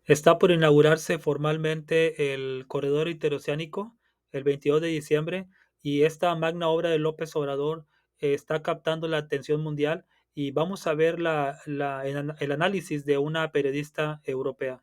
Está por inaugurarse formalmente el corredor interoceánico el 22 de diciembre y esta magna obra de López Obrador está captando la atención mundial y vamos a ver el análisis de una periodista europea.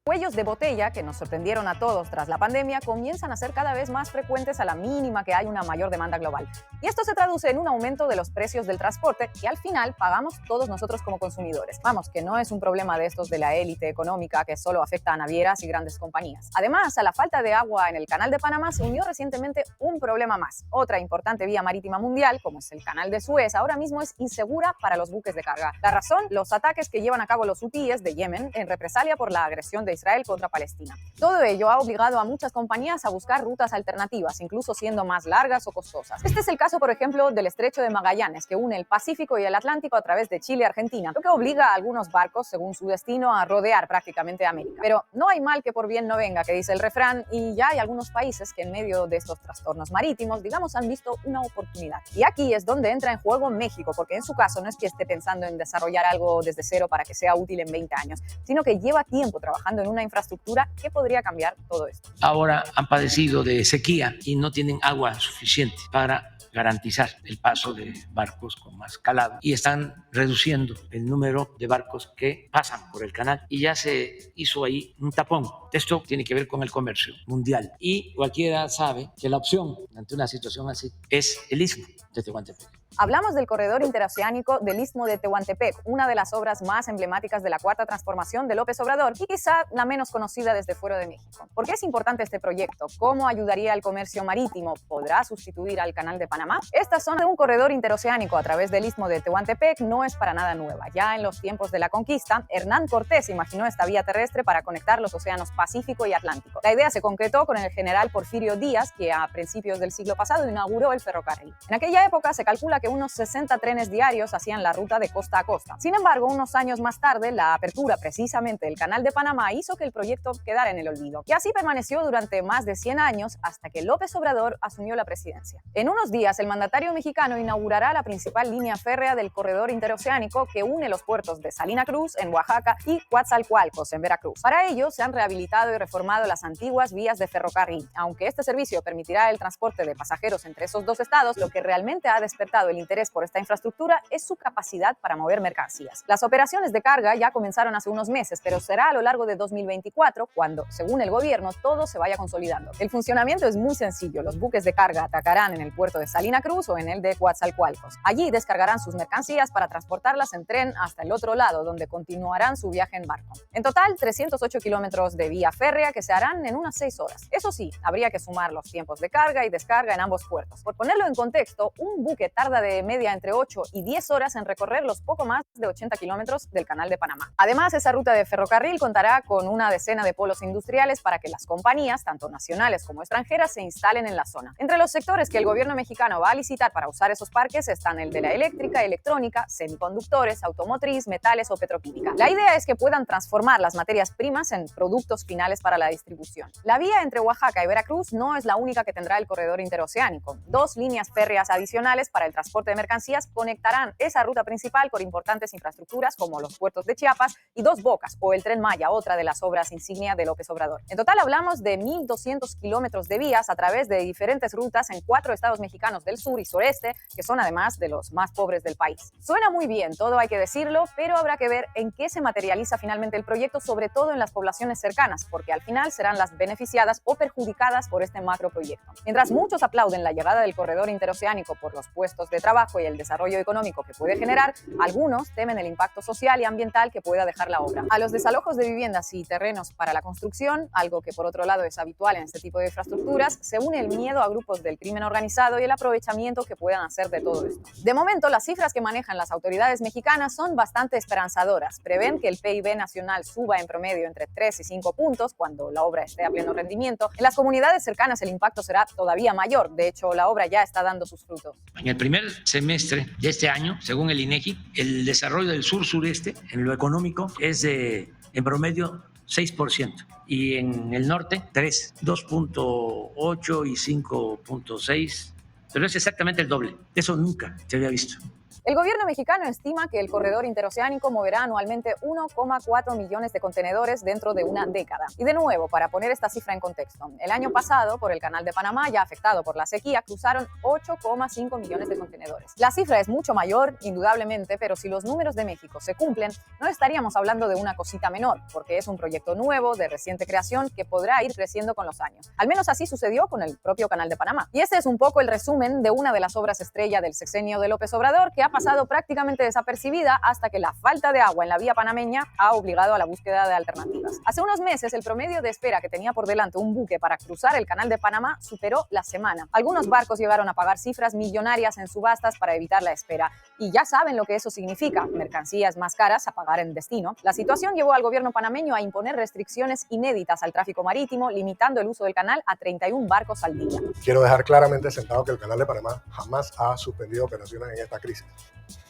Cuellos de botella, que nos sorprendieron a todos tras la pandemia, comienzan a ser cada vez más frecuentes a la mínima que hay una mayor demanda global. Y esto se traduce en un aumento de los precios del transporte que al final pagamos todos nosotros como consumidores. Vamos, que no es un problema de estos de la élite económica que solo afecta a navieras y grandes compañías. Además, a la falta de agua en el Canal de Panamá se unió recientemente un problema más. Otra importante vía marítima mundial, como es el Canal de Suez, ahora mismo es insegura para los buques de carga. La razón, los ataques que llevan a cabo los hutíes de Yemen en represalia por la agresión de Israel contra Palestina. Todo ello ha obligado a muchas compañías a buscar rutas alternativas, incluso siendo más largas o costosas. Este es el caso, por ejemplo, del Estrecho de Magallanes, que une el Pacífico y el Atlántico a través de Chile y Argentina, lo que obliga a algunos barcos, según su destino, a rodear prácticamente América. Pero no hay mal que por bien no venga, que dice el refrán, y ya hay algunos países que en medio de estos trastornos marítimos, digamos, han visto una oportunidad. Y aquí es donde entra en juego México, porque en su caso no es que esté pensando en desarrollar algo desde cero para que sea útil en 20 años, sino que lleva tiempo trabajando en una infraestructura que podría cambiar todo esto. Ahora han padecido de sequía y no tienen agua suficiente para garantizar el paso de barcos con más calado y están reduciendo el número de barcos que pasan por el canal y ya se hizo ahí un tapón. Esto tiene que ver con el comercio mundial y cualquiera sabe que la opción ante una situación así es el istmo de Tehuantepec. Hablamos del corredor interoceánico del Istmo de Tehuantepec, una de las obras más emblemáticas de la Cuarta Transformación de López Obrador y quizá la menos conocida desde fuera de México. ¿Por qué es importante este proyecto? ¿Cómo ayudaría al comercio marítimo? ¿Podrá sustituir al Canal de Panamá? Esta zona de un corredor interoceánico a través del Istmo de Tehuantepec no es para nada nueva. Ya en los tiempos de la conquista, Hernán Cortés imaginó esta vía terrestre para conectar los océanos Pacífico y Atlántico. La idea se concretó con el general Porfirio Díaz, que a principios del siglo pasado inauguró el ferrocarril. En aquella época se calcula que unos 60 trenes diarios hacían la ruta de costa a costa. Sin embargo, unos años más tarde, la apertura precisamente del Canal de Panamá hizo que el proyecto quedara en el olvido. Y así permaneció durante más de 100 años hasta que López Obrador asumió la presidencia. En unos días, el mandatario mexicano inaugurará la principal línea férrea del corredor interoceánico que une los puertos de Salina Cruz, en Oaxaca, y Coatzacoalcos, en Veracruz. Para ello, se han rehabilitado y reformado las antiguas vías de ferrocarril. Aunque este servicio permitirá el transporte de pasajeros entre esos dos estados, lo que realmente ha despertado el interés por esta infraestructura es su capacidad para mover mercancías. Las operaciones de carga ya comenzaron hace unos meses, pero será a lo largo de 2024 cuando, según el gobierno, todo se vaya consolidando. El funcionamiento es muy sencillo. Los buques de carga atracarán en el puerto de Salina Cruz o en el de Coatzacoalcos. Allí descargarán sus mercancías para transportarlas en tren hasta el otro lado, donde continuarán su viaje en barco. En total, 308 kilómetros de vía férrea que se harán en unas 6 horas. Eso sí, habría que sumar los tiempos de carga y descarga en ambos puertos. Por ponerlo en contexto, un buque tarda de media entre 8 y 10 horas en recorrer los poco más de 80 kilómetros del Canal de Panamá. Además, esa ruta de ferrocarril contará con una decena de polos industriales para que las compañías, tanto nacionales como extranjeras, se instalen en la zona. Entre los sectores que el gobierno mexicano va a licitar para usar esos parques están el de la eléctrica, electrónica, semiconductores, automotriz, metales o petroquímica. La idea es que puedan transformar las materias primas en productos finales para la distribución. La vía entre Oaxaca y Veracruz no es la única que tendrá el corredor interoceánico. 2 líneas férreas adicionales para el transporte de mercancías conectarán esa ruta principal con importantes infraestructuras como los puertos de Chiapas y Dos Bocas o el Tren Maya, otra de las obras insignia de López Obrador. En total hablamos de 1,200 kilómetros de vías a través de diferentes rutas en 4 estados mexicanos del sur y sureste, que son además de los más pobres del país. Suena muy bien, todo hay que decirlo, pero habrá que ver en qué se materializa finalmente el proyecto, sobre todo en las poblaciones cercanas, porque al final serán las beneficiadas o perjudicadas por este macroproyecto. Mientras muchos aplauden la llegada del corredor interoceánico por los puestos de trabajo y el desarrollo económico que puede generar, algunos temen el impacto social y ambiental que pueda dejar la obra. A los desalojos de viviendas y terrenos para la construcción, algo que por otro lado es habitual en este tipo de infraestructuras, se une el miedo a grupos del crimen organizado y el aprovechamiento que puedan hacer de todo esto. De momento, las cifras que manejan las autoridades mexicanas son bastante esperanzadoras. Prevén que el PIB nacional suba en promedio entre 3 y 5 puntos cuando la obra esté a pleno rendimiento. En las comunidades cercanas el impacto será todavía mayor. De hecho, la obra ya está dando sus frutos. En el primer semestre de este año, según el INEGI, el desarrollo del sur-sureste en lo económico es de, en promedio, 6%, y en el norte 3, 2.8 y 5.6, pero es exactamente el doble. Eso nunca se había visto. El gobierno mexicano estima que el corredor interoceánico moverá anualmente 1,4 millones de contenedores dentro de una década. Y de nuevo, para poner esta cifra en contexto, el año pasado, por el Canal de Panamá, ya afectado por la sequía, cruzaron 8,5 millones de contenedores. La cifra es mucho mayor, indudablemente, pero si los números de México se cumplen, no estaríamos hablando de una cosita menor, porque es un proyecto nuevo, de reciente creación, que podrá ir creciendo con los años. Al menos así sucedió con el propio Canal de Panamá. Y este es un poco el resumen de una de las obras estrella del sexenio de López Obrador, que ha pasado prácticamente desapercibida hasta que la falta de agua en la vía panameña ha obligado a la búsqueda de alternativas. Hace unos meses, el promedio de espera que tenía por delante un buque para cruzar el Canal de Panamá superó la semana. Algunos barcos llegaron a pagar cifras millonarias en subastas para evitar la espera. Y ya saben lo que eso significa: mercancías más caras a pagar en destino. La situación llevó al gobierno panameño a imponer restricciones inéditas al tráfico marítimo, limitando el uso del canal a 31 barcos al día. Quiero dejar claramente sentado que el Canal de Panamá jamás ha suspendido operaciones en esta crisis.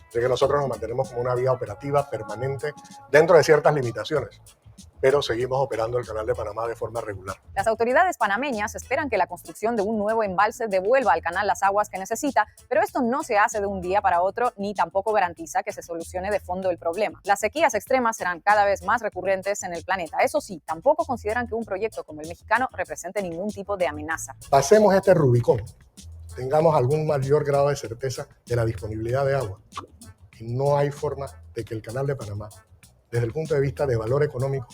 Así que nosotros nos mantenemos como una vía operativa permanente dentro de ciertas limitaciones, pero seguimos operando el Canal de Panamá de forma regular. Las autoridades panameñas esperan que la construcción de un nuevo embalse devuelva al canal las aguas que necesita, pero esto no se hace de un día para otro ni tampoco garantiza que se solucione de fondo el problema. Las sequías extremas serán cada vez más recurrentes en el planeta. Eso sí, tampoco consideran que un proyecto como el mexicano represente ningún tipo de amenaza. Pasemos este Rubicón, tengamos algún mayor grado de certeza de la disponibilidad de agua. Y no hay forma de que el Canal de Panamá, desde el punto de vista de valor económico,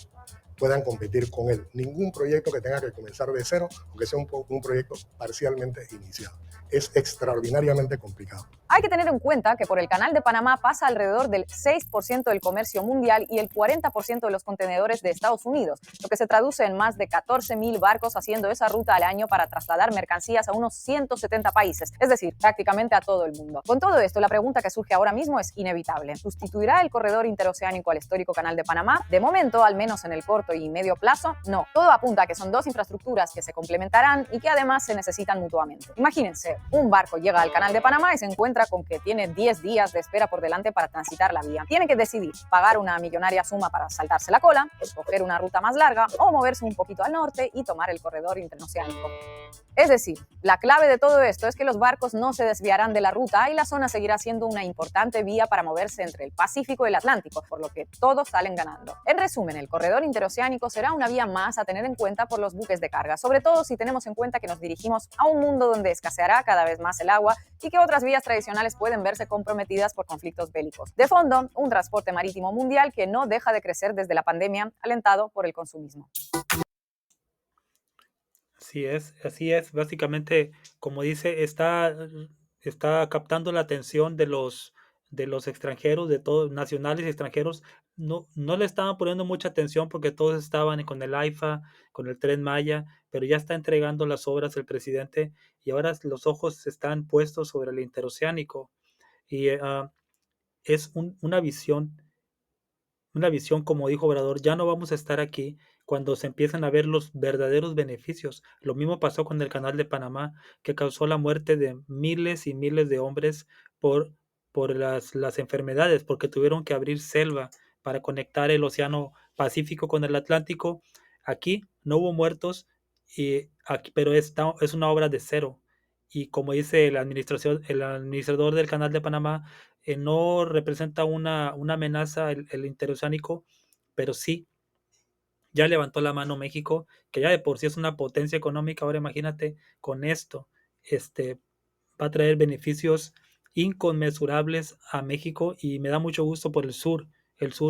puedan competir con él. Ningún proyecto que tenga que comenzar de cero o que sea un proyecto parcialmente iniciado. Es extraordinariamente complicado. Hay que tener en cuenta que por el Canal de Panamá pasa alrededor del 6% del comercio mundial y el 40% de los contenedores de Estados Unidos, lo que se traduce en más de 14,000 barcos haciendo esa ruta al año para trasladar mercancías a unos 170 países, es decir, prácticamente a todo el mundo. Con todo esto, la pregunta que surge ahora mismo es inevitable. ¿Sustituirá el corredor interoceánico al histórico Canal de Panamá? De momento, al menos en el corto y medio plazo, no. Todo apunta a que son dos infraestructuras que se complementarán y que además se necesitan mutuamente. Imagínense, un barco llega al Canal de Panamá y se encuentra con que tiene 10 días de espera por delante para transitar la vía. Tiene que decidir pagar una millonaria suma para saltarse la cola, escoger una ruta más larga o moverse un poquito al norte y tomar el corredor interoceánico. Es decir, la clave de todo esto es que los barcos no se desviarán de la ruta y la zona seguirá siendo una importante vía para moverse entre el Pacífico y el Atlántico, por lo que todos salen ganando. En resumen, el corredor interoceánico será una vía más a tener en cuenta por los buques de carga, sobre todo si tenemos en cuenta que nos dirigimos a un mundo donde escaseará cada vez más el agua y que otras vías tradicionales pueden verse comprometidas por conflictos bélicos. De fondo, un transporte marítimo mundial que no deja de crecer desde la pandemia, alentado por el consumismo. Así es. Básicamente, como dice, está captando la atención de los extranjeros, de todos, nacionales y extranjeros. No le estaban poniendo mucha atención porque todos estaban con el AIFA, con el Tren Maya, pero ya está entregando las obras el presidente y ahora los ojos están puestos sobre el interoceánico. Y es una visión, como dijo Obrador, ya no vamos a estar aquí cuando se empiezan a ver los verdaderos beneficios. Lo mismo pasó con el Canal de Panamá, que causó la muerte de miles y miles de hombres por las enfermedades, porque tuvieron que abrir selva para conectar el Océano Pacífico con el Atlántico. Aquí no hubo muertos, pero es una obra de cero. Y como dice el administrador del Canal de Panamá, no representa una amenaza el interoceánico, pero sí, ya levantó la mano México, que ya de por sí es una potencia económica. Ahora imagínate con esto, va a traer beneficios inconmensurables a México y me da mucho gusto por el sur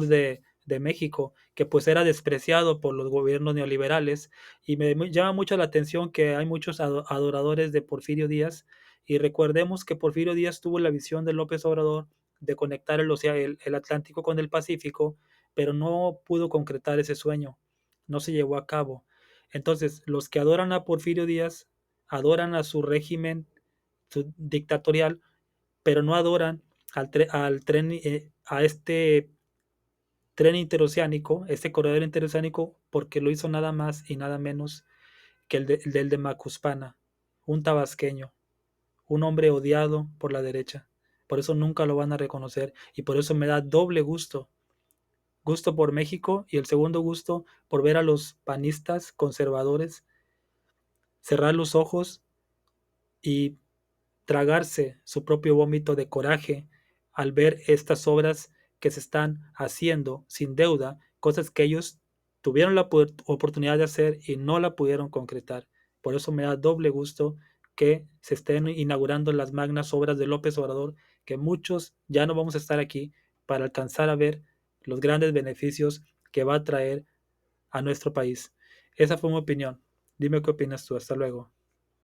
de México, que pues era despreciado por los gobiernos neoliberales y me llama mucho la atención que hay muchos adoradores de Porfirio Díaz y recordemos que Porfirio Díaz tuvo la visión de López Obrador de conectar el Atlántico con el Pacífico, pero no pudo concretar ese sueño, no se llevó a cabo. Entonces, los que adoran a Porfirio Díaz adoran a su régimen dictatorial, pero no adoran a este tren interoceánico, este corredor interoceánico, porque lo hizo nada más y nada menos que el de Macuspana, un tabasqueño, un hombre odiado por la derecha. Por eso nunca lo van a reconocer y por eso me da doble gusto. Gusto por México y el segundo gusto por ver a los panistas conservadores cerrar los ojos y tragarse su propio vómito de coraje al ver estas obras que se están haciendo sin deuda, cosas que ellos tuvieron la oportunidad de hacer y no la pudieron concretar. Por eso me da doble gusto que se estén inaugurando las magnas obras de López Obrador, que muchos ya no vamos a estar aquí para alcanzar a ver los grandes beneficios que va a traer a nuestro país. Esa fue mi opinión. Dime qué opinas tú. Hasta luego.